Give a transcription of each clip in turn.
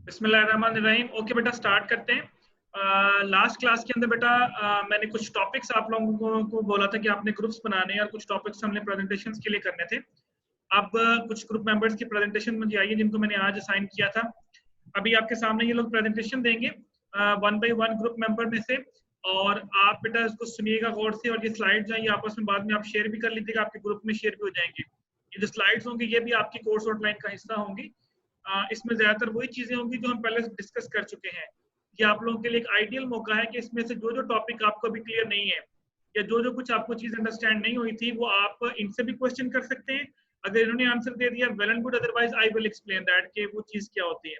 बिस्मिल्लाहिर्रहमानिर्रहीम। ओके बेटा, स्टार्ट करते हैं। लास्ट क्लास के अंदर बेटा मैंने कुछ टॉपिक्स आप लोगों को बोला था कि आपने ग्रुप्स बनाने हैं और कुछ टॉपिक्स हमने प्रेजेंटेशंस के लिए करने थे। अब कुछ ग्रुप मेंबर्स की प्रेजेंटेशन मुझे आई है जिनको मैंने आज असाइन किया था। अभी आपके सामने ये लोग प्रेजेंटेशन देंगे one by one group member में से, और आप बेटा इसको सुनिएगा गौर से, और ये स्लाइड्स हैं ये आपस में बाद में आप शेयर भी कर लीजिएगा, आपके ग्रुप में शेयर भी हो जाएंगे। ये जो स्लाइड्स होंगी ये भी आपकी कोर्स आउटलाइन का हिस्सा होंगी। इसमें ज्यादातर वही चीजें होंगी जो हम पहले डिस्कस कर चुके हैं। ये आप लोगों के लिए एक आइडियल मौका है कि इसमें से जो जो टॉपिक आपको अभी क्लियर नहीं है या जो जो कुछ आपको चीज अंडरस्टैंड नहीं हुई थी वो आप इनसे भी क्वेश्चन कर सकते हैं। अगर इन्होंने आंसर दे दिया well and good, otherwise I will explain that कि वो चीज क्या होती है।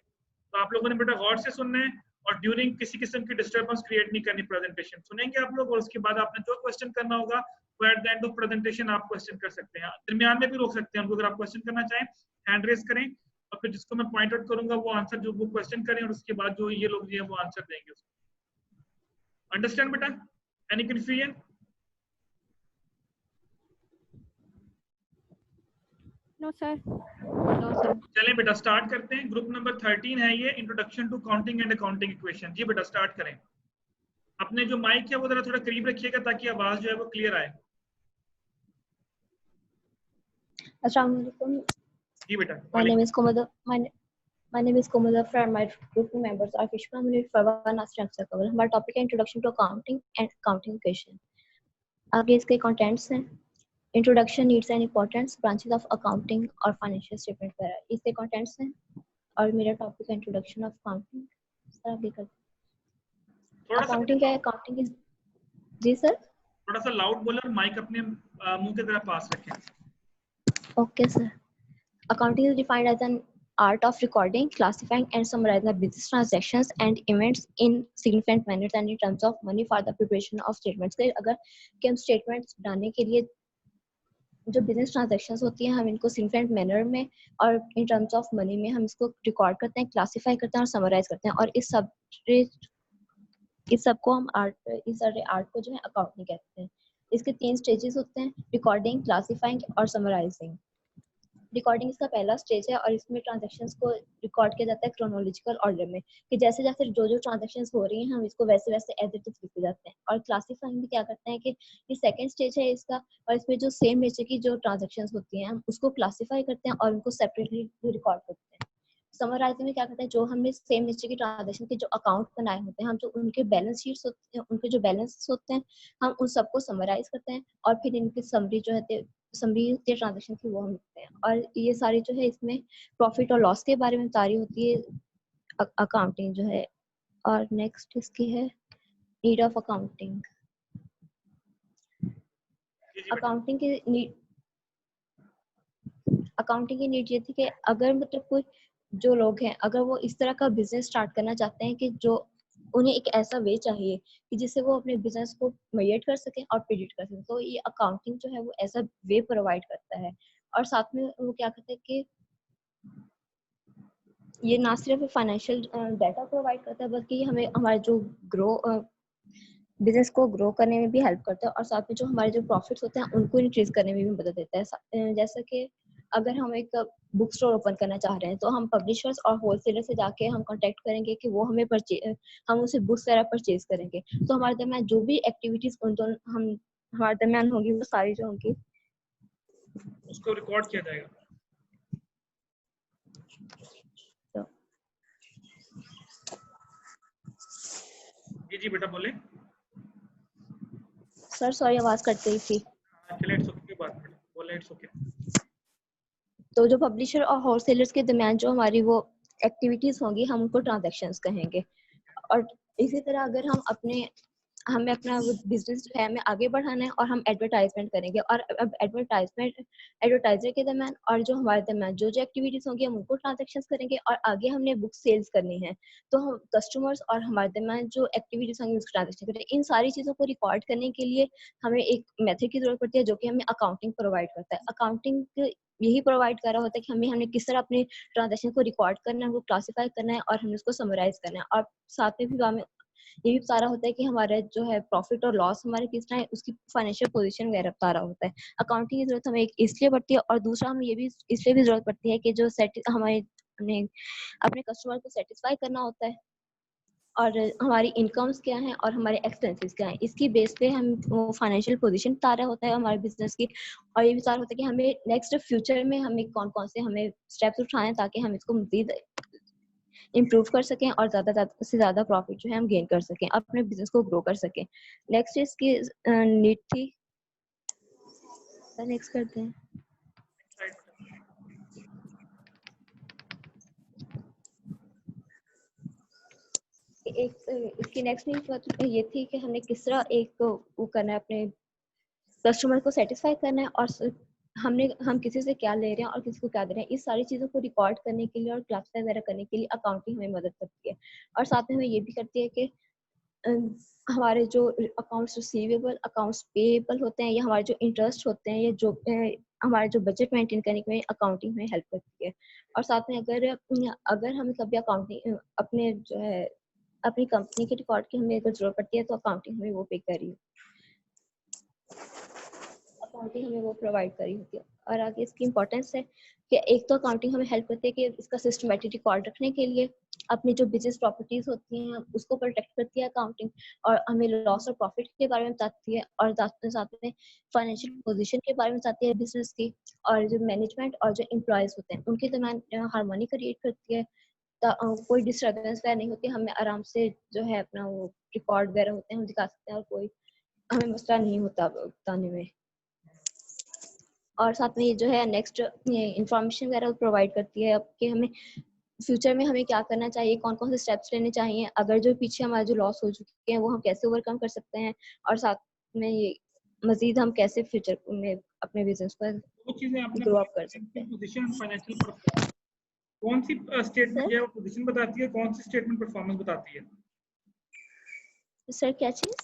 तो आप लोगों ने बेटा गौर से सुनना है और ड्यूरिंग किसी किस्म की डिस्टर्बेंस क्रिएट नहीं करनी। प्रेजेंटेशन सुनेंगे आप लोग और उसके बाद आपने जो क्वेश्चन करना होगा वो at the end of presentation आप क्वेश्चन कर सकते हैं। दरमियान में भी रोक सकते हैं उनको, अगर आप क्वेश्चन करना चाहें हैंड रेज करें और फिर जिसको मैं पॉइंट आउट करूंगा वो आंसर जो वो क्वेश्चन करें और उसके बाद जो ये लोग जो है वो आंसर देंगे उसको। अंडरस्टैंड बेटा? Any confusion? No sir, no sir. चलें बेटा स्टार्ट करते हैं। ग्रुप नंबर 13 है ये, introduction to counting and accounting equation. जी बेटा स्टार्ट करें। अपने जो माइक है वो जरा थोड़ा करीब रखिएगा ताकि आवाज जो है वो क्लियर आए। अस्सलाम वालेकुम। जी बेटा। My name is Komoda. My name is Komoda from my group members are Fishma Munir, Farwan, Nasir, Amsa Kawal. हमारा टॉपिक है introduction to accounting and accounting equation. आगे इसके कंटेंट्स हैं। Introduction, needs and importance, branches of accounting और financial statement वगैरह इसके contents हैं। और मेरा टॉपिक है इंट्रोडक्शन ऑफ अकाउंटिंग। सर आगे कर। अकाउंटिंग क्या है? अकाउंटिंग इज जी सर। थोड़ा सा लाउड बोले और माइक अपने मुंह के तरफ पास रखें। Okay sir. Accounting is defined as an art of recording, classifying, and summarizing the business transactions and events in significant manners and in terms of money for the preparation of statements. अगर कि हम statements बनाने के लिए जो business transactions होती हैं हम इनको significant manner में और in terms of money में हम इसको record करते हैं, classify करते हैं और summarize करते हैं, और इस सब को हम इस सारे आर्ट को जो है अकाउंटिंग कहते हैं। इसके 3 स्टेजेस होते हैं: रिकॉर्डिंग, क्लासिफाइंग और समराइजिंग। रिकॉर्डिंग इसका पहला स्टेज है और इसमें ट्रांजैक्शंस को रिकॉर्ड किया जाता है क्रोनोलॉजिकल ऑर्डर में, कि जैसे जैसे जो जो ट्रांजैक्शंस हो रही हैं हम इसको वैसे वैसे एज इट इज लिखते जाते हैं। और क्लासिफाइंग भी क्या करते हैं कि ये सेकंड स्टेज है इसका, और इसमें जो सेम नेचर की जो ट्रांजैक्शंस होती हैं हम उसको क्लासिफाई करते हैं और उनको सेपरेटली रिकॉर्ड करते हैं। समराइजिंग में क्या करते हैं, जो हमने सेम नेचर की ट्रांजैक्शन के जो अकाउंट बनाए होते हैं हम जो उनके बैलेंस शीट्स होते हैं, उनके जो बैलेंस होते हैं हम उन सबको समराइज करते हैं और फिर इनकी समरी जो है समरी ट्रांजैक्शन की वो हम लिखते हैं। और ये सारी जो है इसमें प्रॉफिट और लॉस के बारे में बता रही होती है अकाउंटिंग जो है। और नेक्स्ट इसकी है नीड ऑफ अकाउंटिंग। अकाउंटिंग की नीड ये थी कि अगर मतलब कोई जो लोग हैं अगर वो इस तरह का बिजनेस स्टार्ट करना चाहते हैं कि जो उन्हें एक ऐसा वे चाहिए कि जिससे वो अपने बिजनेस को मेजर कर सकें और प्रेडिक्ट कर सकें, तो ये अकाउंटिंग जो है वो ऐसा वे प्रोवाइड करता है। और साथ में वो क्या करता है कि ये ना सिर्फ फाइनेंशियल डाटा प्रोवाइड करता है बल्कि हमें हमारे जो बिजनेस को ग्रो करने में भी हेल्प करता है, और साथ में जो हमारे जो प्रॉफिट्स होते हैं उनको इंक्रीज करने में भी मदद देता है। जैसा कि अगर हम एक बुक स्टोर ओपन करना चाह रहे हैं तो हम पब्लिशर्स और होलसेलर से जाके हम कांटेक्ट करेंगे कि वो हमें हम उसे बुक्स वगैरह परचेज करेंगे। तो हमारे दरमियान जो भी एक्टिविटीज हमारे दरमियान होगी वो सारी जो होंगी उसको रिकॉर्ड किया जाएगा। जी बेटा बोले। सर सॉरी आवाज कट गई थी। चलिए इट्स ओके, बात करें बोले इट्स ओके। तो जो पब्लिशर और होलसेलर्स के दरमियान जो हमारी वो एक्टिविटीज होंगी हम उनको ट्रांजैक्शंस कहेंगे। और इसी तरह अगर हमें अपना बिजनेस जो है हमें आगे बढ़ाना है और हम एडवर्टाइजमेंट करेंगे, और अब एडवर्टाइजर के दरमियान और जो हमारे दरमियान जो जो एक्टिविटीज होंगी हम उनको ट्रांजैक्शंस करेंगे, और आगे हमने बुक सेल्स करनी है तो हम कस्टमर्स और हमारे दरमियान जो एक्टिविटीज होंगी उसको ट्रांजैक्शन करेंगे। इन सारी चीज़ों को रिकॉर्ड करने के लिए हमें एक मेथड की जरूरत पड़ती है जो कि हमें अकाउंटिंग प्रोवाइड करता है। अकाउंटिंग यही प्रोवाइड कर रहा होता है कि हमने किस तरह अपने ट्रांजैक्शन को रिकॉर्ड करना है, वो क्लासिफाई करना है और हमें उसको समराइज करना है, और साथ में भी हमें ये भी बता रहा होता है कि हमारा जो है प्रॉफिट और लॉस हमारे किस तरह है उसकी फाइनेंशियल पोजीशन वगैरह बता रहा होता है। अकाउंटिंग की जरूरत हमें एक इसलिए पड़ती है और दूसरा हमें ये भी इसलिए भी जरूरत पड़ती है कि जो हमारे अपने कस्टमर को सेटिस्फाई करना होता है, और हमारी इनकम्स क्या हैं और हमारे एक्सपेंसेस क्या हैं, इसकी बेस पे हम वो फाइनेंशियल पोजीशन बता रहा होता है हमारे बिजनेस की, और ये भी बता रहा होता है कि हमें नेक्स्ट फ्यूचर में हमें कौन कौन से हमें स्टेप्स उठाने हैं ताकि हम इसको मजीद इम्प्रूव कर सकें और ज़्यादा से ज़्यादा प्रॉफिट जो है हम गेन कर सकें, अपने बिजनेस को ग्रो कर सकें। नेक्स्ट इसकी नीड थी, नेक्स्ट करते हैं। एक इसकी नेक्स्ट नीड ये थी कि हमने किस तरह एक वो करना है, अपने कस्टमर को सेटिस्फाई करना है, और हम किसी से क्या ले रहे हैं और किसी को क्या दे रहे हैं, इस सारी चीज़ों को रिकॉर्ड करने के लिए और क्लासिफाई वगैरह करने के लिए अकाउंटिंग हमें मदद करती है। और साथ में हमें ये भी करती है कि हमारे जो अकाउंट्स रिसीवेबल, अकाउंट्स पेएबल होते हैं, या हमारे जो इंटरेस्ट होते हैं, या जो हमारे जो बजट मेंटेन करने में अकाउंटिंग में हेल्प करती है। और साथ में अगर हमें कभी अकाउंटिंग अपने जो है अपनी कंपनी के रिकॉर्ड की हमें अगर जरूरत पड़ती है तो अकाउंटिंग हमें वो पे करी, अकाउंटिंग हमें वो प्रोवाइड करी होती है। और आगे इसकी इंपॉर्टेंस है कि एक तो अकाउंटिंग हमें हेल्प करती है कि इसका सिस्टमेटिक रिकॉर्ड रखने के लिए, अपनी जो बिजनेस प्रॉपर्टीज होती हैं उसको प्रोटेक्ट करती है अकाउंटिंग, और हमें लॉस और प्रॉफिट के बारे में बताती है, और साथ में फाइनेंशियल पोजीशन के बारे में बताती है बिजनेस की, और जो मैनेजमेंट और जो एम्प्लॉयज होते हैं उनके दरमियान हार्मोनी क्रिएट करती है, कोई डिस्टर्बेंस वगैरह नहीं होती, हमें आराम से जो है अपना वो रिकॉर्ड वगैरह होते हैं हम दिखा सकते हैं, और कोई हमें मसला नहीं होता बताने में। और साथ में ये जो है नेक्स्ट इंफॉर्मेशन वगैरह प्रोवाइड करती है कि हमें फ्यूचर में हमें क्या करना चाहिए, कौन कौन से स्टेप्स लेने चाहिए, अगर जो पीछे हमारे जो लॉस हो चुके हैं वो हम कैसे ओवरकम कर सकते हैं, और साथ में ये मजीद हम कैसे फ्यूचर में अपने बिजनेस पर वो चीजें आपने ग्रो अप कर सकते हैं। पोजीशन फाइनेंशियल परफॉर्मेंस, कौन सी स्टेटमेंट है वो पोजीशन बताती है, कौन सी स्टेटमेंट परफॉर्मेंस बताती है? सर क्या चीज?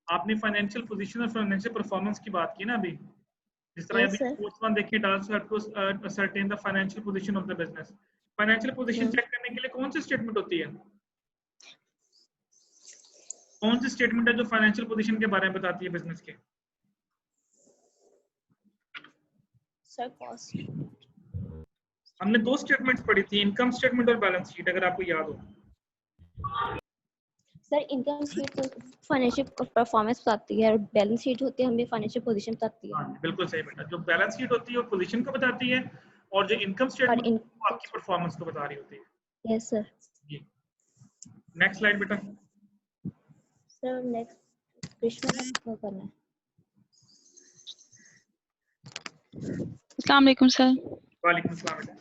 आपने फाइनेंशियल पोजीशन और फाइनेंशियल परफॉर्मेंस की बात की ना अभी, जिस तरह यस अभी सर। फोर्थ वन देखिए, dolls have to ascertain the financial position of the business. Financial position check करने के लिए कौन सी स्टेटमेंट होती है? कौन सी स्टेटमेंट है जो फाइनेंशियल पोजीशन के बारे में बताती है बिजनेस के? Sir cost. हमने दो स्टेटमेंट्स पढ़ी थी, इनकम स्टेटमेंट और बैलेंस शीट, अगर आपको याद हो। सर इनकम शीट तो फाइनेंशियल परफॉर्मेंस बताती है, और बैलेंस शीट होती है हमें फाइनेंशियल पोजीशन बताती है। हाँ बिल्कुल सही बेटा, जो बैलेंस शीट होती है वो पोजीशन को बताती है, और जो इनकम स्टेटमेंट वो आपकी परफॉर्मेंस को बता रही होती है। Yes sir. जी, नेक्स्ट स्लाइड बेटा। सर नेक्स्ट कृष्णा को करना है। Assalamu alaikum, sir. वालेकुम अस्सलाम बेटा।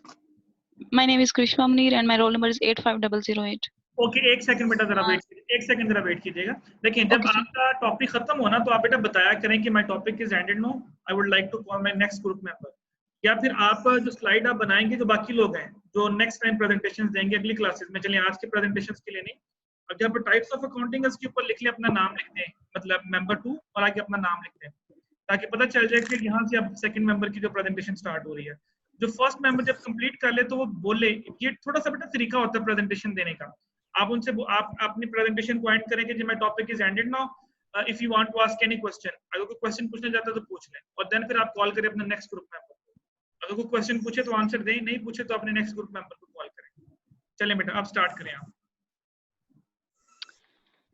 My name is Krishma Munir and my roll number is 85008. Okay, एक सेकंड बेटा, जरा वेट कीजिए, एक सेकंड जरा वेट कीजिएगा। देखिए, जब Okay, आपका टॉपिक खत्म हो ना तो आप बेटा बताया करें कि my topic is ended no, I would like to call my next group member, या फिर आप जो स्लाइड आप बनाएंगे जो बाकी लोग हैं जो नेक्स्ट टाइम प्रेजेंटेशंस देंगे अगली क्लासेस में, चलिए आज के प्रेजेंटेशंस के लिए नहीं, अब जब टाइप्स ऑफ अकाउंटिंग इसके ऊपर लिख लें, अपना नाम लिख दें, मतलब मेंबर 2 और आगे अपना नाम लिख दें, ताकि पता चल जाए कि यहाँ से अब सेकंड मेंबर की जो प्रेजेंटेशन स्टार्ट हो रही है। जो फर्स्ट मेंबर जब कंप्लीट कर ले तो वो बोले, ये थोड़ा सा बेटा तरीका होता है प्रेजेंटेशन देने का। आप उनसे आप अपनी प्रेजेंटेशन को एंड करें कि my topic is ended now, if you want to ask any question, अगर कोई क्वेश्चन पूछना चाहता है तो पूछ लें, और देन फिर आप कॉल करें अपने नेक्स्ट ग्रुप मेंबर को। अगर कोई क्वेश्चन पूछे तो आंसर दें, नहीं पूछे तो अपने नेक्स्ट ग्रुप मेंबर को कॉल करें। चलें बेटा, अब स्टार्ट करें आप।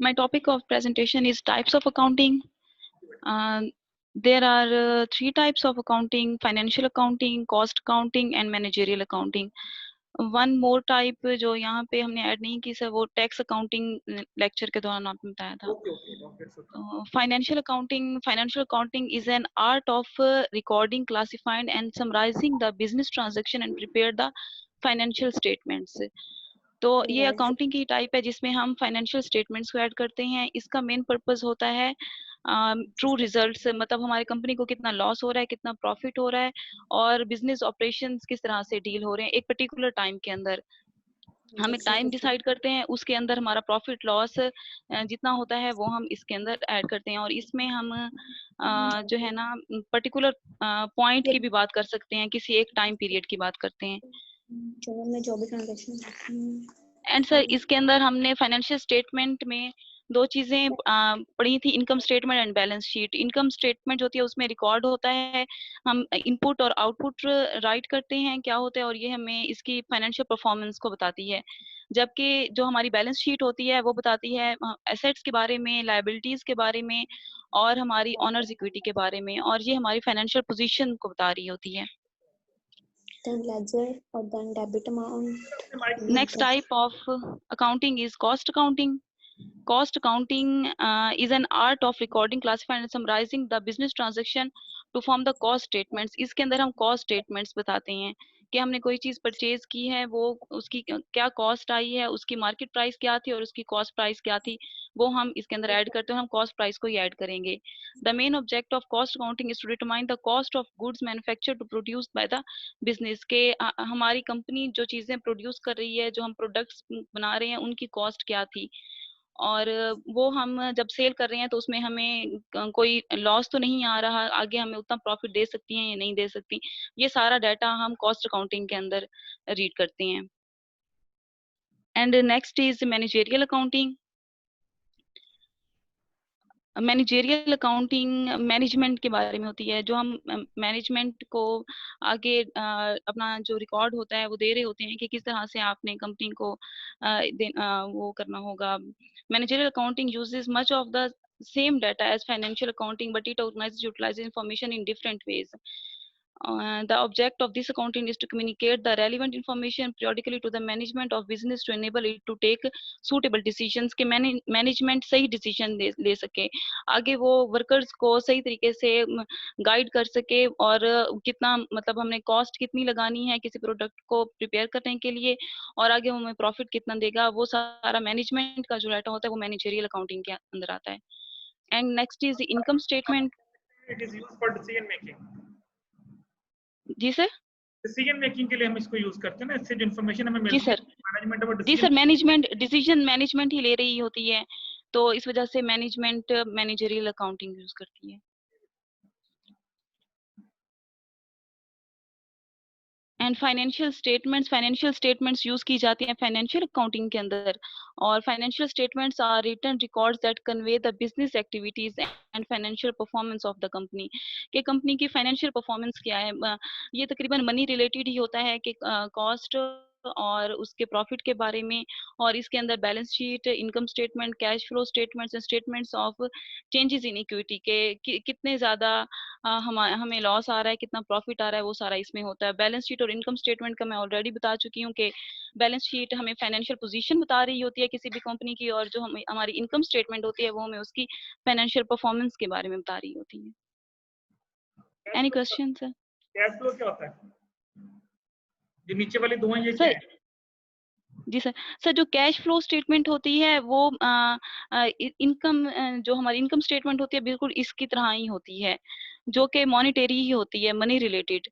my topic of presentation is types of accounting. There are three types of accounting: financial accounting, cost accounting and managerial accounting. One more type जो यहाँ पे हमने ऐड नहीं की सर, वो टैक्स अकाउंटिंग लेक्चर के दौरान आपने बताया था। Financial accounting is an art of recording, classifying and summarizing the business transaction and prepare the financial statements. तो ये अकाउंटिंग की टाइप है जिसमें हम फाइनेंशियल स्टेटमेंट्स को ऐड करते हैं। इसका मेन पर्पस होता है ट्रू रिजल्ट्स, मतलब हमारी कंपनी को कितना लॉस हो रहा है, कितना प्रॉफिट हो रहा है, और बिजनेस ऑपरेशंस किस तरह से डील हो रहे हैं एक पर्टिकुलर टाइम के अंदर। हम एक टाइम डिसाइड करते हैं, उसके अंदर हमारा प्रॉफिट लॉस जितना होता है वो हम इसके अंदर ऐड करते हैं, और इसमें हम जो है ना पर्टिकुलर पॉइंट की भी बात कर सकते हैं, किसी एक टाइम पीरियड की बात करते हैं। एंड सर इसके अंदर हमने फाइनेंशियल स्टेटमेंट में दो चीजें पढ़ी थी, income statement and balance sheet. Income statement जो होती है उसमें रिकॉर्ड होता है, हम इनपुट और आउटपुट राइट करते हैं क्या होता है, और ये हमें इसकी फाइनेंशियल परफॉर्मेंस को बताती है। जबकि जो हमारी बैलेंस शीट होती है वो बताती है एसेट्स के बारे में, लायबिलिटीज के बारे में, और हमारी ऑनर्स इक्विटी के बारे में, और ये हमारी फाइनेंशियल पोजीशन को बता रही होती है। Then ledger or then debit amount. Next type of accounting is cost accounting. Cost accounting is an art of recording, classifying and summarizing the business transaction to form the cost statements. इसके अंदर हम cost statements बताते हैं कि हमने कोई चीज purchase की है, वो उसकी क्या कॉस्ट आई है, उसकी मार्केट प्राइस क्या थी और उसकी कॉस्ट प्राइस क्या थी, वो हम इसके अंदर ऐड करते हैं। हम कॉस्ट प्राइस को ही ऐड करेंगे। The main object of cost accounting is to determine the cost of goods manufactured to produce by the business. के हमारी कंपनी जो चीजें प्रोड्यूस कर रही है, जो हम प्रोडक्ट्स बना रहे हैं, उनकी कॉस्ट क्या थी, और वो हम जब सेल कर रहे हैं तो उसमें हमें कोई लॉस तो नहीं आ रहा, आगे हमें उतना प्रॉफिट दे सकती हैं या नहीं दे सकती। ये सारा डाटा हम कॉस्ट अकाउंटिंग के अंदर रीड करते हैं। And next is managerial accounting. Managerial accounting management के बारे में होती है, जो हम मैनेजमेंट को आगे अपना जो रिकॉर्ड होता है वो दे रहे होते हैं कि किस तरह से आपने कंपनी को वो करना होगा। Managerial accounting uses much of the same data as financial accounting, but it utilizes information in different ways. The object of this accounting is to communicate the relevant information periodically to the management of business to enable it to take suitable decisions, कि management सही decision ले सके, आगे वो workers को सही तरीके से गाइड कर सके, और कितना मतलब हमने कॉस्ट कितनी लगानी है किसी प्रोडक्ट को प्रिपेयर करने के लिए, और आगे हमें प्रॉफिट कितना देगा, वो सारा मैनेजमेंट का जो डाटा होता है वो मैनेजरियल अकाउंटिंग के अंदर आता है। And next is income statement. It is used for decision making. जी सर, डिसीजन मेकिंग के लिए हम इसको यूज करते हैं ना, इससे जो इन्फॉर्मेशन हमें जी मिलती है सर, मैनेजमेंट और जी सर, मैनेजमेंट डिसीजन मैनेजमेंट ही ले रही होती है, तो इस वजह से मैनेजमेंट मैनेजरियल अकाउंटिंग यूज करती है। एंड फाइनेंशियल स्टेटमेंट्स यूज की जाती हैं फाइनेंशियल अकाउंटिंग के अंदर, और financial statements are written records that convey the business activities and financial performance of the company, कि कंपनी की फाइनेंशियल परफॉर्मेंस क्या है। ये तकरीबन मनी रिलेटेड ही होता है कि कॉस्ट और उसके प्रॉफिट के बारे में, और इसके अंदर balance sheet, income statement, cash flow statements and statements of changes in equity के कितने ज्यादा हमें लॉस आ रहा है, कितना प्रॉफिट आ रहा है, वो सारा इसमें होता है। बैलेंस शीट और इनकम स्टेटमेंट का मैं ऑलरेडी बता चुकी हूँ कि बैलेंस शीट हमें फाइनेंशियल पोजीशन बता रही होती है किसी भी कंपनी की, और जो हमारी इनकम स्टेटमेंट होती है वो हमें उसकी फाइनेंशियल परफॉर्मेंस के बारे में बता रही होती है। Any question sir? Cash flow क्या होता है? जो नीचे वाली दो हैं ये क्या सर, है? जी सर, जो कैश फ्लो स्टेटमेंट होती है वो इनकम, जो हमारी इनकम स्टेटमेंट होती है बिल्कुल इसकी तरह ही होती है, जो कि मॉनिटरी ही होती है, मनी रिलेटेड।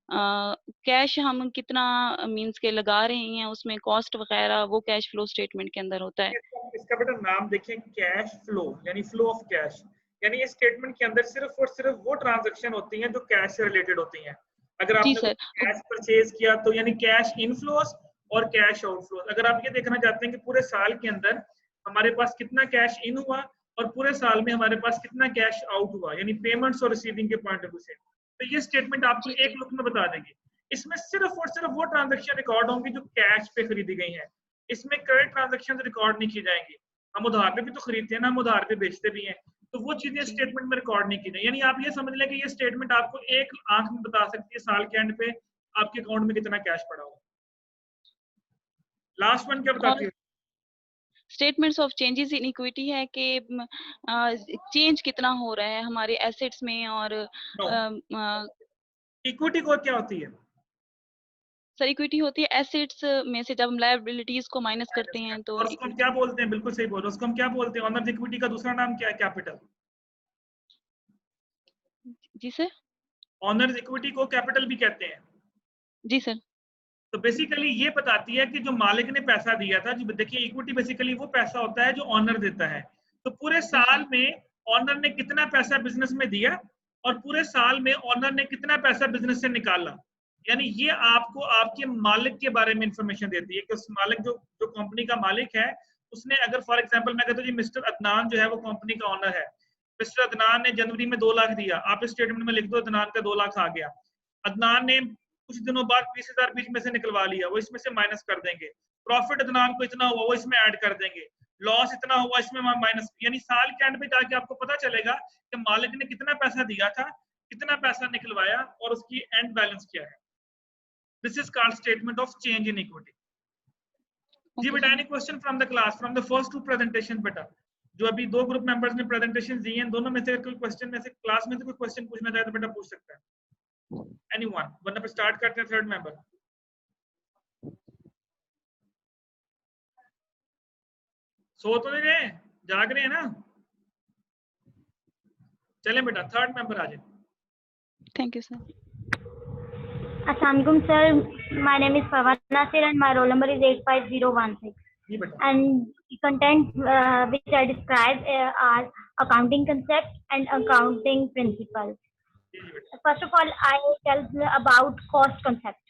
कैश हम कितना मींस के लगा रहे हैं उसमें कॉस्ट वगैरह, वो कैश फ्लो स्टेटमेंट के अंदर होता है। इसका बेटा नाम देखिए, कैश फ्लो यानी फ्लो ऑफ कैश, यानी इस स्टेटमेंट के अंदर सिर्फ और सिर्फ वो ट्रांजैक्शन होती हैं जो कैश से रिलेटेड होती हैं। अगर आपने कैश परचेज किया तो यानी कैश इनफ्लोस और कैश आउटफ्लोस। अगर आप ये देखना चाहते हैं कि पूरे साल के अंदर हमारे पास कितना कैश इन हुआ और पूरे साल में हमारे पास कितना कैश आउट हुआ, यानी पेमेंट्स और रिसीविंग के पॉइंट ऑफ व्यू से, तो ये स्टेटमेंट आपको एक लुक में बता देगी। इसमें सिर्फ और सिर्फ वो ट्रांजैक्शन रिकॉर्ड होंगी जो कैश पे खरीदी गई हैं। इसमें क्रेडिट ट्रांजैक्शन रिकॉर्ड नहीं की जाएंगी। हम उधार पे भी तो खरीदते हैं ना, हम उधार पे बेचते भी हैं, तो वो चीजें स्टेटमेंट में रिकॉर्ड नहीं की जाए। यानी आप ये समझ लें कि ये स्टेटमेंट आपको एक आंख में बता सकती है साल के एंड पे आपके अकाउंट में कितना कैश पड़ा हुआ। लास्ट वन क्या बताती है? Statements of changes in equity है कि चेंज कितना हो रहा है हमारे एसेट्स में, और इक्विटी को क्या होती है? सर, इक्विटी होती है एसेट्स में से जब हम लायबिलिटीज को माइनस करते हैं तो। और उसको हम क्या बोलते हैं? बिल्कुल सही बोल रहे हो, उसको हम क्या बोलते हैं? ऑनर्स इक्विटी का दूसरा नाम क्या है? कैपिटल। जी सर, ऑनर्स इक्विटी को कैपिटल भी कहते हैं। जी सर। तो बेसिकली ये बताती है कि जो मालिक ने पैसा दिया था, जो देखिए इक्विटी बेसिकली वो पैसा होता है जो ऑनर देता है। तो पूरे साल में ऑनर ने कितना पैसा बिजनेस में दिया और पूरे साल में ऑनर ने कितना पैसा बिजनेस से निकाला, यानी ये आपको आपके मालिक के बारे में इंफॉर्मेशन देती है कि उस मालिक जो कंपनी का मालिक है उसने अगर फॉर एग्जांपल मैं कहता हूँ जी मिस्टर अदनान जो है वो कंपनी का ऑनर है, मिस्टर अदनान ने जनवरी में 2 लाख दिया, आप इस स्टेटमेंट में लिख दो अदनान का 2 लाख आ गया। अदनान ने कुछ दिनों बाद 20,000 बीच में से निकलवा लिया, वो इसमें से माइनस कर देंगे। प्रॉफिट अदनान को इतना हुआ वो इसमें ऐड कर देंगे, लॉस इतना हुआ इसमें माइनस, यानी साल के एंड पे जाके आपको पता चलेगा कि मालिक ने कितना पैसा दिया था, कितना पैसा निकलवाया और उसकी एंड बैलेंस क्या है। This is called statement of change in equity. जी बेटा, any question from the class, from the first two presentation बेटा? जो अभी 2 ग्रुप मेंबर्स ने प्रेजेंटेशन दी हैं, दोनों में से कोई क्वेश्चन में से क्लास में से कोई क्वेश्चन पूछना चाहे तो बेटा पूछ सकता है एनीवन, वरना पे स्टार्ट करते हैं थर्ड मेंबर। सो तो नहीं रहे, जाग रहे हैं ना? चलें बेटा, थर्ड मेंबर आ जाए। Thank you sir. Assalamualaikum sir, my name is Fawad Nasir and my roll number is 85016. जी बेटा, And the content which I describe are accounting concepts and accounting principles. जी जी बेटा, First of all, I tell about cost concept.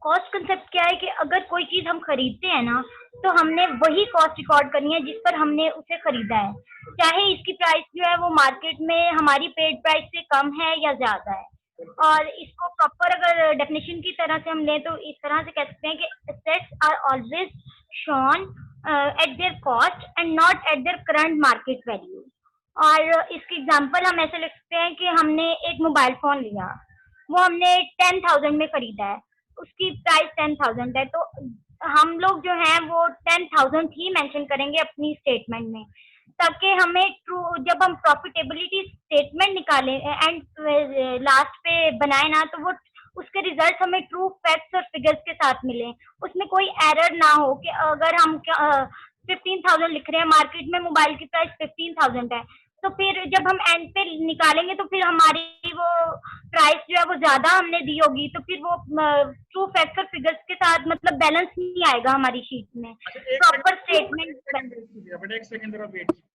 Cost concept क्या है कि अगर कोई चीज हम खरीदते हैं ना, तो हमने वही कॉस्ट रिकॉर्ड करनी है जिस पर हमने उसे खरीदा है, चाहे इसकी प्राइस जो है वो मार्केट में हमारी पेड प्राइस से कम है या ज्यादा है। और इसको प्रॉपर अगर डेफिनेशन की तरह से हम लें तो इस तरह से कह सकते हैं कि assets are always shown at their cost and not at their current market value. और इसकी एग्जांपल हम ऐसे लिख सकते हैं कि हमने एक मोबाइल फोन लिया, वो हमने 10,000 में खरीदा है, उसकी प्राइस 10,000 है, तो हम लोग जो हैं वो 10,000 ही मेंशन करेंगे अपनी स्टेटमेंट में, ताकि हमें ट्रू जब हम प्रॉफिटेबिलिटी स्टेटमेंट निकालें एंड लास्ट पे बनाए ना, तो वो उसके रिजल्ट हमें ट्रू फैक्ट्स और फिगर्स के साथ मिले, उसमें कोई एरर ना हो कि अगर हम 15,000 लिख रहे हैं, मार्केट में मोबाइल की प्राइस 15,000 है, तो फिर जब हम एंड पे निकालेंगे तो फिर हमारी वो प्राइस जो है वो ज्यादा हमने दी होगी, तो फिर वो ट्रू फैक्ट और फिगर्स के साथ मतलब बैलेंस नहीं आएगा हमारी शीट में, प्रॉपर स्टेटमेंट। बेटा एक सेकंड जरा वेट कीजिए।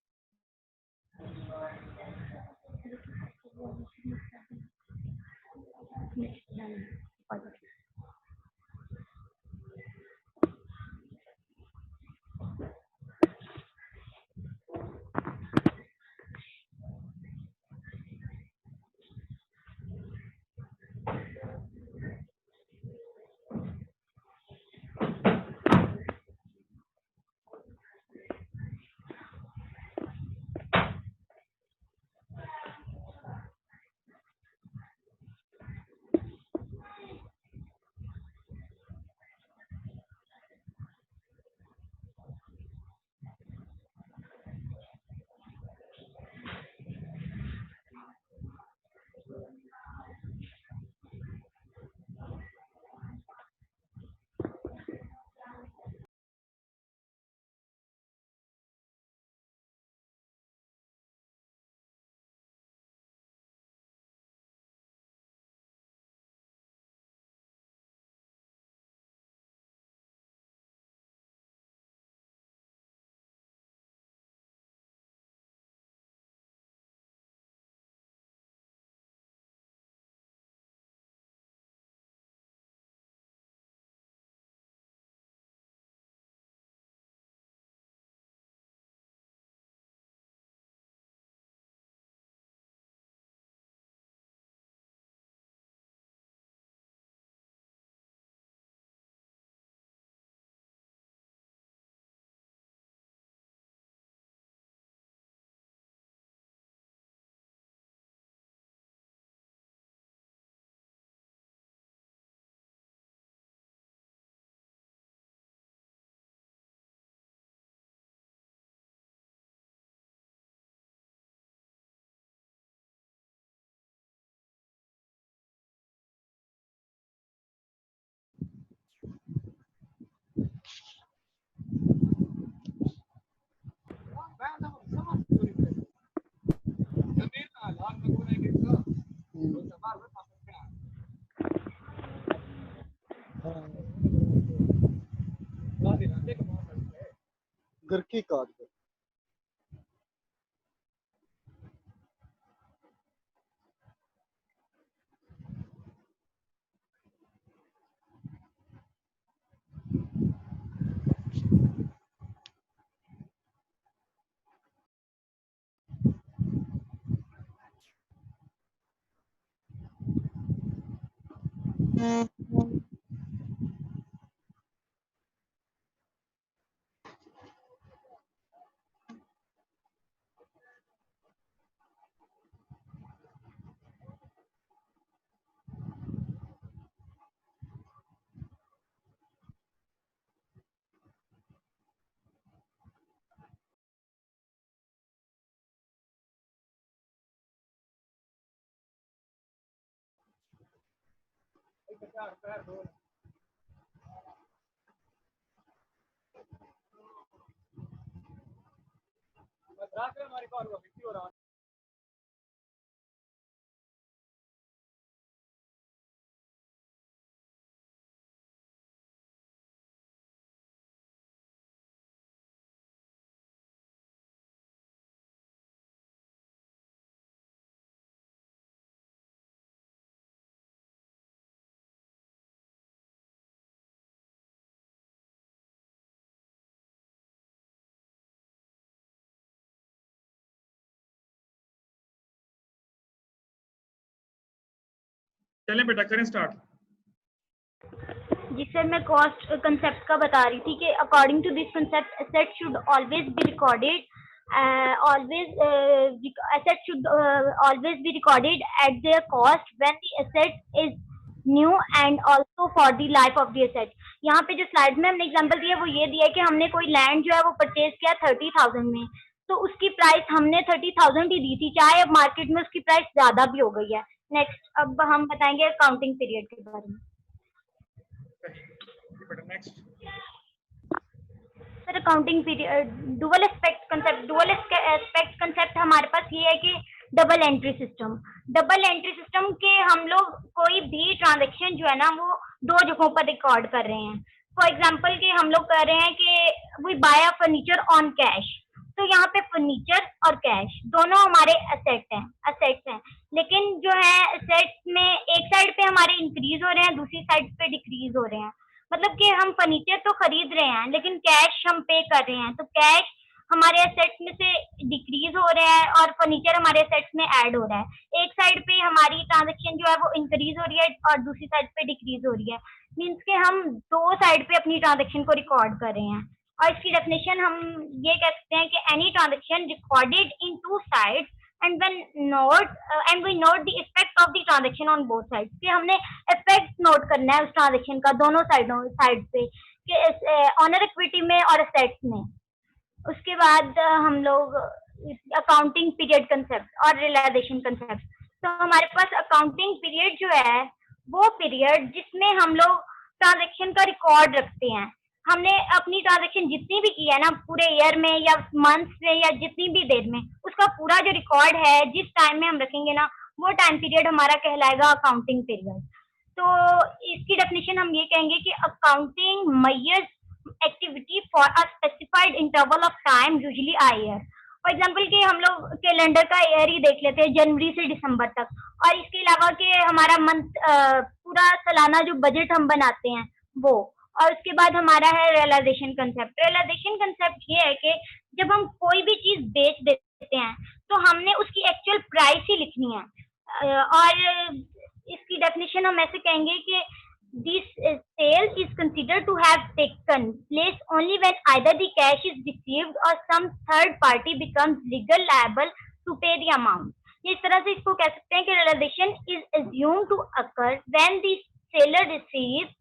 घर की काट दो। चलें बेटा, करें स्टार्ट। जी सर, मैं कॉस्ट कंसेप्ट का बता रही थी कि according to this concept asset should always be recorded asset should always be recorded at their cost when the asset is new and also for the life of the asset। यहाँ पे जो slide में हमने example दिया वो ये दिया है कि हमने कोई लैंड जो है वो परचेज किया 30,000 में, तो उसकी प्राइस हमने 30,000 ही दी थी, चाहे अब मार्केट में उसकी प्राइस ज्यादा भी हो गई है। नेक्स्ट, अब हम बताएंगे अकाउंटिंग पीरियड के बारे में। Sir, accounting period dual aspect concept हमारे पास ये है कि डबल एंट्री सिस्टम के हम लोग कोई भी ट्रांजैक्शन जो है ना वो दो जगहों पर रिकॉर्ड कर रहे हैं। फॉर एग्जांपल कि हम लोग कर रहे हैं कि we buy a furniture on cash, तो यहाँ पे फर्नीचर और कैश दोनों हमारे असेट्स हैं, लेकिन जो है असेट्स में एक साइड पे हमारे इंक्रीज हो रहे हैं, दूसरी साइड पे डिक्रीज हो रहे हैं। मतलब कि हम फर्नीचर तो खरीद रहे हैं लेकिन कैश हम पे कर रहे हैं, तो कैश हमारे एसेट्स में से डिक्रीज हो रहा है और फर्नीचर हमारे एसेट्स में ऐड हो रहा है। एक साइड पे हमारी ट्रांजैक्शन जो है वो इंक्रीज हो रही है और दूसरी साइड पे डिक्रीज हो रही है। मीन्स के हम दो साइड पे अपनी ट्रांजैक्शन को रिकॉर्ड कर रहे हैं। और इसकी डेफिनेशन हम ये कह सकते हैं कि any transaction recorded in two sides and we note the effect of the transaction on both sides, कि हमने इफेक्ट नोट करना है उस ट्रांजैक्शन का दोनों साइड पे, कि ऑनर इक्विटी में और असेट्स में। उसके बाद हम लोग अकाउंटिंग पीरियड कंसेप्ट और रियलाइजेशन कंसेप्ट। तो हमारे पास अकाउंटिंग पीरियड जो है वो पीरियड जिसमें हम लोग ट्रांजैक्शन का रिकॉर्ड रखते हैं। हमने अपनी ट्रांजैक्शन जितनी भी की है ना पूरे ईयर में या मंथ में या जितनी भी देर में, उसका पूरा जो रिकॉर्ड है जिस टाइम में हम रखेंगे ना वो टाइम पीरियड हमारा कहलाएगा अकाउंटिंग पीरियड। तो इसकी डेफिनेशन हम ये कहेंगे कि accounting measures activity for a specified interval of time usually a year. For example कि हम लोग कैलेंडर का ईयर ही देख लेते हैं जनवरी से दिसंबर तक, और इसके अलावा कि हमारा मंथ पूरा सालाना जो बजट हम बनाते हैं वो। और उसके बाद हमारा है रियलाइजेशन कंसेप्ट ये है कि जब हम कोई भी चीज बेच देते हैं तो हमने उसकी एक्चुअल प्राइस ही लिखनी है। और इसकी डेफिनेशन हम ऐसे कहेंगे कि this sale is considered to have taken place only when either the cash is received or some third party becomes legal liable to pay the amount। इस तरह से इसको कह सकते हैं कि realization is assumed to occur when the seller receives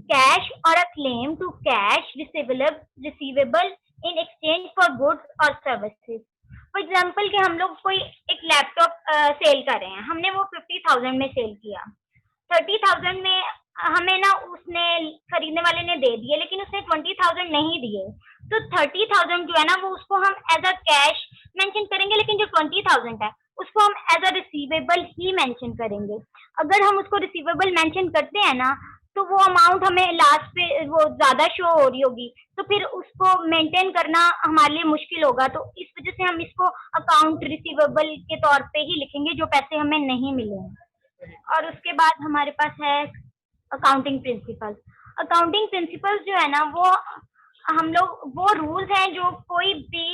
cash or a claim to cash receivable in exchange for goods or services। For example कि हम लोग कोई एक लैपटॉप सेल कर रहे हैं, हमने वो 50,000 में सेल किया, 30,000 में हमें ना उसने खरीदने वाले ने दे दिए लेकिन उसने 20,000 नहीं दिए, तो 30,000 जो है ना वो उसको हम एज अ कैश मेंशन करेंगे, लेकिन जो 20,000 है उसको हम एज अ रिसीवेबल ही मेंशन करेंगे। अगर हम उसको रिसीवेबल मेंशन करते हैं ना तो वो अमाउंट हमें लास्ट पे वो ज्यादा शो हो रही होगी, तो फिर उसको मेंटेन करना हमारे लिए मुश्किल होगा। तो इस वजह से हम इसको अकाउंट रिसीवेबल के तौर पे ही लिखेंगे जो पैसे हमें नहीं मिले हैं। और उसके बाद हमारे पास है अकाउंटिंग प्रिंसिपल्स जो है ना वो हम लोग वो रूल्स हैं जो कोई भी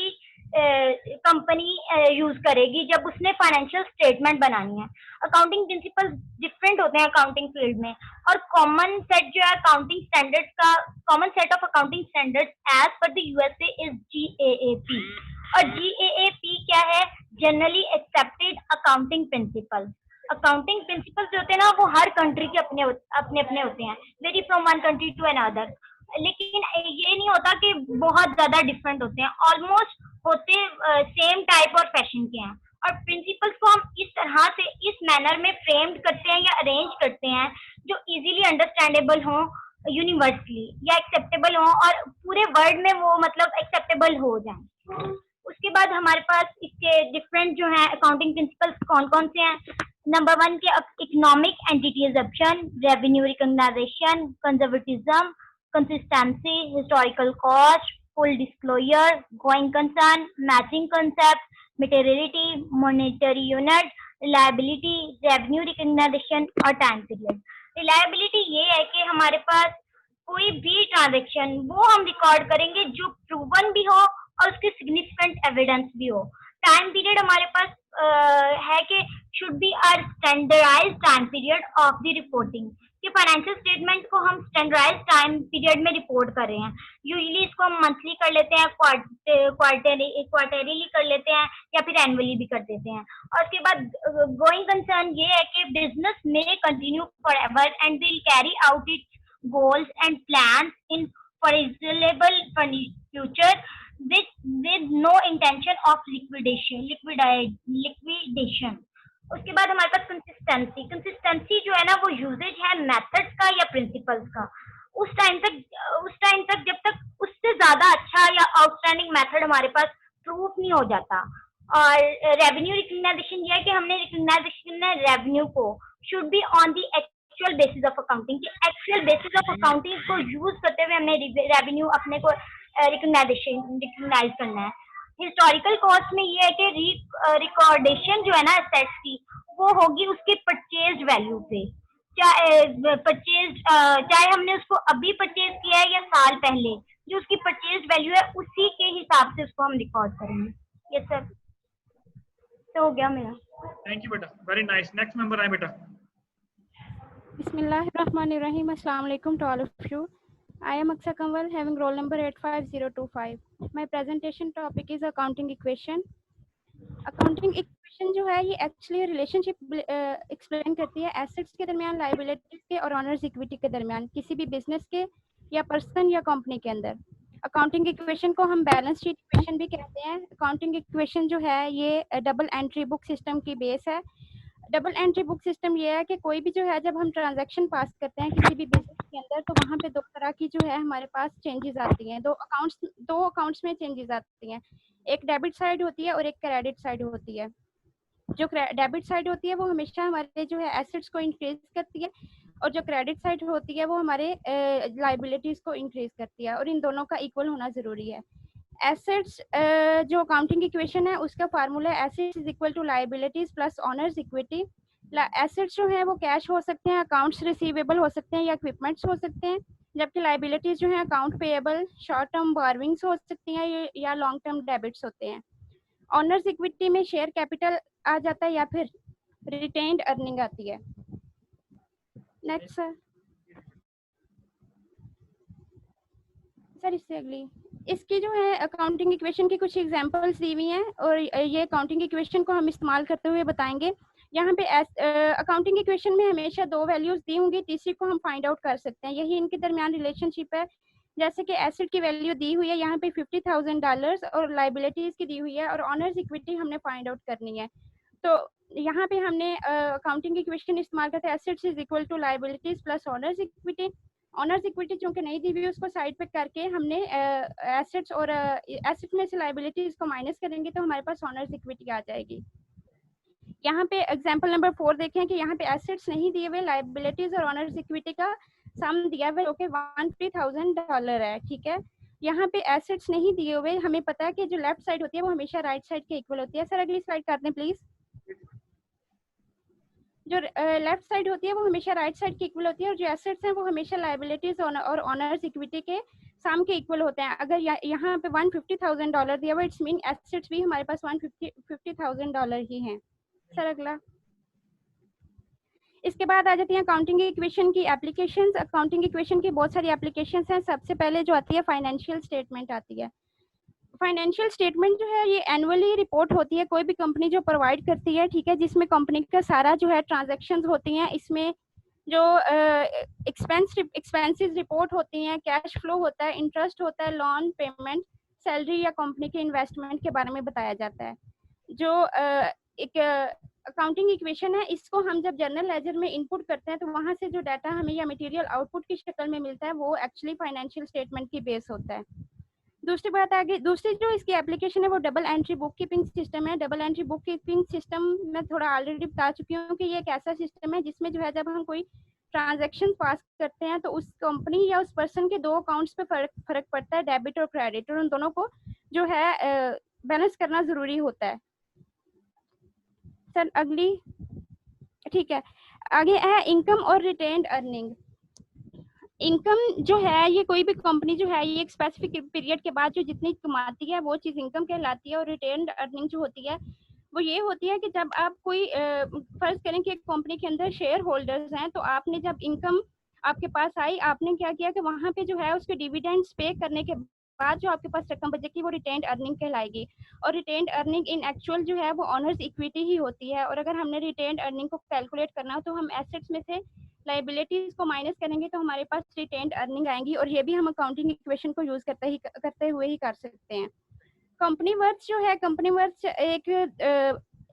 कंपनी यूज करेगी जब उसने फाइनेंशियल स्टेटमेंट बनानी है। अकाउंटिंग प्रिंसिपल्स डिफरेंट होते हैं अकाउंटिंग फील्ड में, और कॉमन सेट जो है अकाउंटिंग स्टैंडर्ड्स का, common set of accounting standards as per the USA is GAAP। और GAAP क्या है? Generally accepted accounting principles. Accounting principles जो होते हैं ना वो हर कंट्री के अपने अपने होते हैं, vary from one country to another. लेकिन ये नहीं होता कि बहुत ज्यादा डिफरेंट होते हैं, ऑलमोस्ट होते सेम टाइप और फैशन के हैं। और प्रिंसिपल्स को हम इस तरह से इस मैनर में फ्रेम्ड करते हैं या अरेंज करते हैं जो इजीली अंडरस्टैंडेबल हो, यूनिवर्सली या एक्सेप्टेबल हो, और पूरे वर्ल्ड में वो मतलब एक्सेप्टेबल हो जाए। उसके बाद हमारे पास इसके डिफरेंट जो है अकाउंटिंग प्रिंसिपल्स कौन कौन से हैं? नंबर 1 के economic entity exemption, revenue recognisation, conservatism, consistency, historical cost, full disclosure, going concern, matching concept, materiality, monetary unit, reliability, revenue recognisation और टाइम पीरियड। रिलायबिलिटी ये है कि हमारे पास कोई भी ट्रांजैक्शन वो हम रिकॉर्ड करेंगे जो प्रूवन भी हो और उसके सिग्निफिकेंट एविडेंस भी हो। टाइम पीरियड हमारे पास है कि should be are standardised time period of the reporting, कि फाइनेंशियल स्टेटमेंट को हम स्टैंडर्डाइज्ड टाइम पीरियड में रिपोर्ट कर रहे हैं। यूजुअली इसको हम मंथली कर लेते हैं, क्वार्टरली कर लेते हैं, या फिर एनुअली भी कर देते हैं। और उसके बाद गोइंग कंसर्न ये है कि बिजनेस में continue forever and will carry out it's goals and plans in foreseeable future with no intention of liquidation। उसके बाद हमारे पास कंसिस्टेंसी जो है ना वो यूजेज है मेथड्स का या प्रिंसिपल्स का। उस टाइम तक जब तक उससे ज्यादा अच्छा या आउटस्टैंडिंग मेथड हमारे पास प्रूफ नहीं हो जाता। और रेवेन्यू रिकॉग्नाइजेशन ये है कि हमने रिकॉग्नाइजेशन रेवेन्यू को should be on the actual basis of accounting, कि एक्चुअल बेसिस ऑफ अकाउंटिंग को यूज करते हुए हमने रेवेन्यू अपने को रिकॉग्नाइज करना है। हिस्टोरिकल कॉस्ट में ये है कि रिकॉर्डेशन जो है ना एसेट्स की वो होगी उसके परचेज वैल्यू पे, चाहे हमने उसको अभी परचेज किया है या साल पहले, जो उसकी परचेज वैल्यू है उसी के हिसाब से उसको हम रिकॉर्ड करेंगे। ये सर तो हो गया मेरा। थैंक यू बेटा, वेरी नाइस। नेक्स्ट मेंबर आए बेटा। Bismillahirrahmanirrahim. Assalamu alaikum to all of you. I am Aksa Kanwal, having roll number 85025. My presentation topic is accounting equation. Accounting equation जो है ये एक्चुअली रिलेशनशिप एक्सप्लेन करती है assets के दरमियान, लायबिलिटीज के और ऑनर्स इक्विटी के दरमियान, किसी भी बिजनेस के या पर्सन या कंपनी के अंदर। अकाउंटिंग इक्वेशन को हम बैलेंस शीट इक्वेशन भी कहते हैं। अकाउंटिंग इक्वेशन जो है ये डबल एंट्री बुक सिस्टम की बेस है। डबल एंट्री बुक सिस्टम ये है कि कोई भी जो है जब हम ट्रांजैक्शन पास करते हैं किसी भी बिजनेस के अंदर, तो वहाँ पे दो तरह की जो है हमारे पास चेंजेस आती हैं, दो अकाउंट्स में चेंजेस आती हैं। एक डेबिट साइड होती है और एक क्रेडिट साइड होती है। जो डेबिट साइड होती है वो हमेशा हमारे जो है एसेट्स को इंक्रीज करती है, और जो क्रेडिट साइड होती है वो हमारे लाइबिलिटीज को इंक्रीज करती है, और इन दोनों का इक्वल होना जरूरी है। एसेट्स जो अकाउंटिंग इक्वेशन है उसका फार्मूला है assets is equal to liabilities plus owners equity. Assets जो है वो कैश हो सकते हैं, अकाउंट्स रिसीवेबल हो सकते हैं या इक्विपमेंट्स हो सकते हैं, जबकि लायबिलिटीज जो है account payable, short term borrowings हो सकती हैं या लॉन्ग टर्म डेबिट्स होते हैं। ऑनर्स इक्विटी में शेयर कैपिटल आ जाता है या फिर रिटेन्ड अर्निंग आती है। नेक्स्ट सर इससे अगली इसकी जो है अकाउंटिंग इक्वेशन की कुछ एग्जांपल्स दी हुई हैं, और ये अकाउंटिंग इक्वेशन को हम इस्तेमाल करते हुए बताएंगे। यहाँ पे अकाउंटिंग इक्वेशन में हमेशा दो वैल्यूज दी होंगी, तीसरी को हम फाइंड आउट कर सकते हैं। यही इनके दरमियान रिलेशनशिप है। जैसे कि एसेट की वैल्यू दी हुई है यहाँ पे $50,000 और लाइबिलिटीज की दी हुई है, और ऑनर्स इक्विटी हमने फाइंड आउट करनी है। तो यहाँ पे हमने अकाउंटिंग इक्वेशन इस्तेमाल करते हैं assets is equal to liabilities plus owners equity. Owners equity चूंकि नहीं दी हुई उसको साइड पे करके हमने एसेट्स और एसेट में से लाइबिलिटीज को माइनस करेंगे तो हमारे पास ऑनर्स इक्विटी आ जाएगी। यहाँ पे एग्जांपल नंबर 4 देखें कि यहाँ पे एसेट्स नहीं दिए हुए, लाइबिलिटीज और ऑनर्स इक्विटी का सम दिया हुआ ओके $150,000 है, ठीक है। यहाँ पे एसेट्स नहीं दिए हुए, हमें पता है कि जो लेफ्ट साइड होती है वो हमेशा राइट साइड के इक्वल होती है। सर अगली स्लाइड कर दें प्लीज। जो लेफ्ट साइड होती है वो हमेशा राइट साइड की इक्वल होती है, और जो एसेट्स हैं वो हमेशा लायबिलिटीज और ऑनर्स इक्विटी के सम के इक्वल होते हैं। अगर यहाँ पे $150,000 दिया हुआ, इट्स मीन एसेट्स भी हमारे पास $150,000 ही हैं। सर अगला। इसके बाद आ जाती हैं अकाउंटिंग इक्वेशन की एप्लीकेशंस। अकाउंटिंग इक्वेशन की बहुत सारी एप्लीकेशंस हैं। सबसे पहले जो आती है फाइनेंशियल स्टेटमेंट आती है। फाइनेंशियल स्टेटमेंट जो है ये एनुअली रिपोर्ट होती है कोई भी कंपनी जो प्रोवाइड करती है, ठीक है, जिसमें कंपनी का सारा जो है ट्रांजैक्शंस होती हैं। इसमें जो एक्सपेंसेस रिपोर्ट होती हैं, कैश फ्लो होता है, इंटरेस्ट होता है, लोन पेमेंट, सैलरी या कंपनी के इन्वेस्टमेंट के बारे में बताया जाता है। जो एक अकाउंटिंग इक्वेशन है, इसको हम जब जर्नल लेजर में इनपुट करते हैं तो वहाँ से जो डाटा हमें या मटेरियल आउटपुट की शक्ल में मिलता है वो एक्चुअली फाइनेंशियल स्टेटमेंट की बेस होता है। दूसरी बात आगे, दूसरी जो इसकी एप्लीकेशन है वो double entry book keeping system है। Double entry book keeping system मैं थोड़ा ऑलरेडी बता चुकी हूँ कि ये एक ऐसा सिस्टम है जिसमें जो है जब हम कोई ट्रांजैक्शन पास करते हैं तो उस कंपनी या उस पर्सन के दो अकाउंट्स पे फर्क पड़ता है, डेबिट और क्रेडिट, और उन दोनों को जो है बैलेंस करना जरूरी होता है। सर अगली, ठीक है, आगे है इनकम और रिटेन्ड अर्निंग। इनकम जो है ये कोई भी कंपनी जो है ये एक स्पेसिफिक पीरियड के बाद जो जितनी कमाती है वो चीज़ इनकम कहलाती है। और रिटेन्ड अर्निंग जो होती है वो ये होती है कि जब आप कोई फर्ज करें कि एक कंपनी के अंदर शेयर होल्डर्स हैं, तो आपने जब इनकम आपके पास आई, आपने क्या किया कि वहाँ पे जो है उसके डिविडेंड्स पे करने के बाद जो आपके पास रकम बचेगी वो रिटेन्ड अर्निंग कहलाएगी। और रिटेन्ड अर्निंग इन एक्चुअल जो है वो ऑनर्स इक्विटी ही होती है। और अगर हमने रिटेन्ड अर्निंग को कैलकुलेट करना हो तो हम एसेट्स में से लाइबिलिटीज को माइनस करेंगे तो हमारे पास रिटेन्ड अर्निंग आएंगी। और ये भी हम अकाउंटिंग इक्वेशन को यूज करते हुए ही कर सकते हैं। कंपनी वर्थ जो है, कंपनी वर्थ एक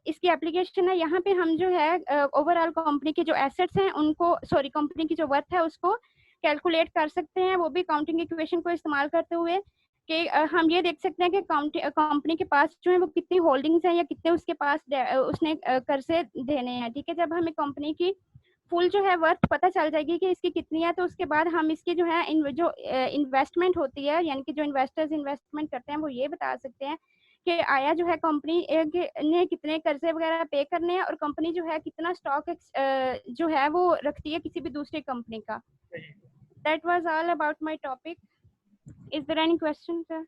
इसकी एप्लीकेशन है। यहाँ पे हम जो है ओवरऑल कंपनी के जो एसेट्स हैं उनको, सॉरी, कंपनी की जो वर्थ है उसको कैलकुलेट कर सकते हैं, वो भी काउंटिंग इक्वेशन को इस्तेमाल करते हुए। कि हम ये देख सकते हैं कि कंपनी के पास जो है वो कितनी होल्डिंग्स हैं या कितने उसके पास उसने कर्जे देने हैं। ठीक है, जब हमें कंपनी की फुल जो है वर्थ पता चल जाएगी कि इसकी कितनी है, तो उसके बाद हम इसकी जो है जो इन्वेस्टमेंट होती है, यानी कि जो इन्वेस्टर्स इन्वेस्टमेंट करते हैं वो ये बता सकते हैं कि आया जो है कंपनी ने कितने कर्जे वगैरह पे करने हैं और कंपनी जो है कितना स्टॉक जो है वो रखती है किसी भी दूसरी कंपनी का। That was all about my topic. Is there any question, sir?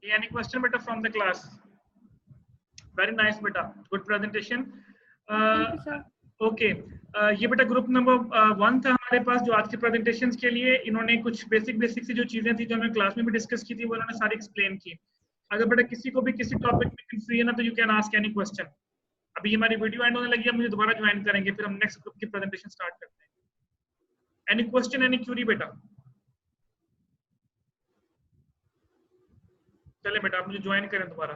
Any question, beta, from the class? Very nice, beta. Good presentation. Thank you, sir. Okay. ये बेटा ग्रुप नंबर 1 था हमारे पास जो आज के प्रेजेंटेशंस के लिए इन्होंने कुछ बेसिक सी जो चीजें थी जो हमने क्लास में भी डिस्कस की थी वो इन्होंने सारी एक्सप्लेन की। अगर बेटा किसी को भी किसी टॉपिक में कंफ्यूजन है ना तो you can ask any question. अभी हमारी वीडियो एंड होने लगी है, मुझे दोबारा ज्वाइन करेंगे, फिर हम नेक्स्ट ग्रुप की प्रेजेंटेशन स्टार्ट करते हैं। एनी क्वेश्चन, एनी क्यूरी बेटा? चले बेटा आप मुझे ज्वाइन करें दोबारा।